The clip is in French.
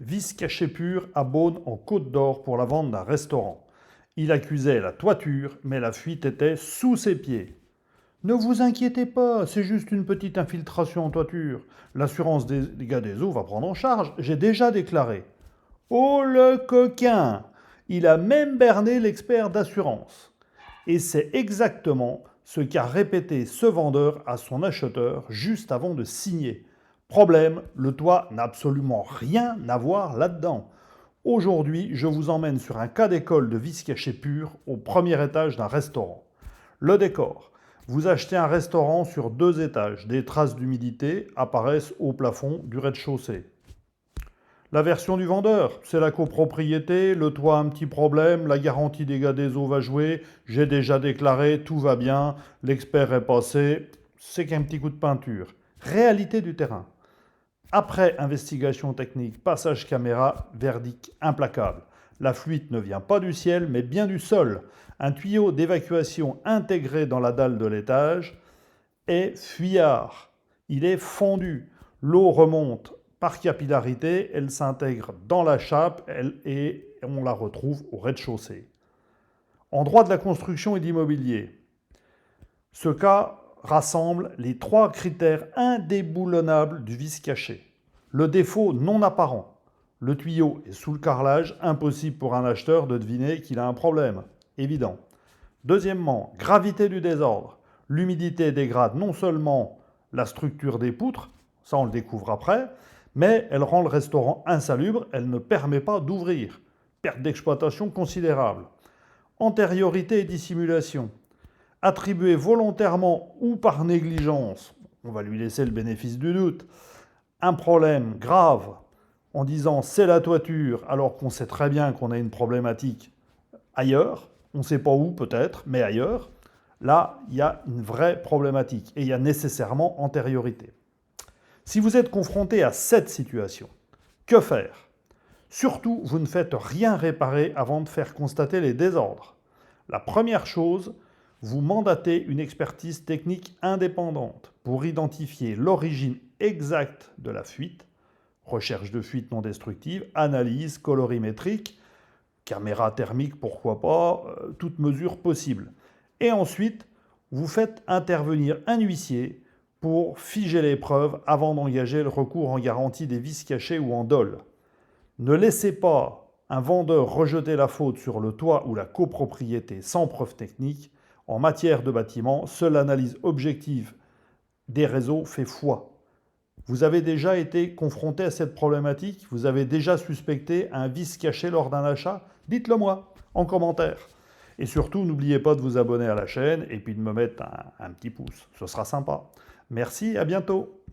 Vis caché pur à Beaune en Côte d'Or pour la vente d'un restaurant. Il accusait la toiture, mais la fuite était sous ses pieds. Ne vous inquiétez pas, c'est juste une petite infiltration en toiture. L'assurance des dégâts des eaux va prendre en charge, j'ai déjà déclaré. Oh le coquin! Il a même berné l'expert d'assurance. Et c'est exactement ce qu'a répété ce vendeur à son acheteur juste avant de signer. Problème, le toit n'a absolument rien à voir là-dedans. Aujourd'hui, je vous emmène sur un cas d'école de vis caché pur au premier étage d'un restaurant. Le décor. Vous achetez un restaurant sur 2 étages. Des traces d'humidité apparaissent au plafond du rez-de-chaussée. La version du vendeur, c'est la copropriété, le toit a un petit problème, la garantie dégâts des eaux va jouer, j'ai déjà déclaré, tout va bien, l'expert est passé, c'est qu'un petit coup de peinture. Réalité du terrain. Après investigation technique, passage caméra, verdict implacable. La fuite ne vient pas du ciel, mais bien du sol. Un tuyau d'évacuation intégré dans la dalle de l'étage est fuyard. Il est fondu. L'eau remonte par capillarité, elle s'intègre dans la chape et on la retrouve au rez-de-chaussée. En droit de la construction et d'immobilier, ce cas rassemble les 3 critères indéboulonnables du vice caché. Le défaut non apparent. Le tuyau est sous le carrelage, impossible pour un acheteur de deviner qu'il a un problème. Évident. Deuxièmement, gravité du désordre. L'humidité dégrade non seulement la structure des poutres, ça on le découvre après, mais elle rend le restaurant insalubre, elle ne permet pas d'ouvrir. Perte d'exploitation considérable. Antériorité et dissimulation. Attribué volontairement ou par négligence, on va lui laisser le bénéfice du doute, un problème grave en disant c'est la toiture alors qu'on sait très bien qu'on a une problématique ailleurs, on ne sait pas où peut-être, mais ailleurs, là il y a une vraie problématique et il y a nécessairement antériorité. Si vous êtes confronté à cette situation, que faire? Surtout, vous ne faites rien réparer avant de faire constater les désordres. La première chose, vous mandatez une expertise technique indépendante pour identifier l'origine exacte de la fuite, recherche de fuite non destructive, analyse colorimétrique, caméra thermique, pourquoi pas, toute mesure possible. Et ensuite, vous faites intervenir un huissier pour figer les preuves avant d'engager le recours en garantie des vices cachés ou en dol. Ne laissez pas un vendeur rejeter la faute sur le toit ou la copropriété sans preuve technique. En matière de bâtiment, seule l'analyse objective des réseaux fait foi. Vous avez déjà été confronté à cette problématique? Vous avez déjà suspecté un vice caché lors d'un achat? Dites-le moi en commentaire. Et surtout, n'oubliez pas de vous abonner à la chaîne et puis de me mettre un petit pouce. Ce sera sympa. Merci, à bientôt.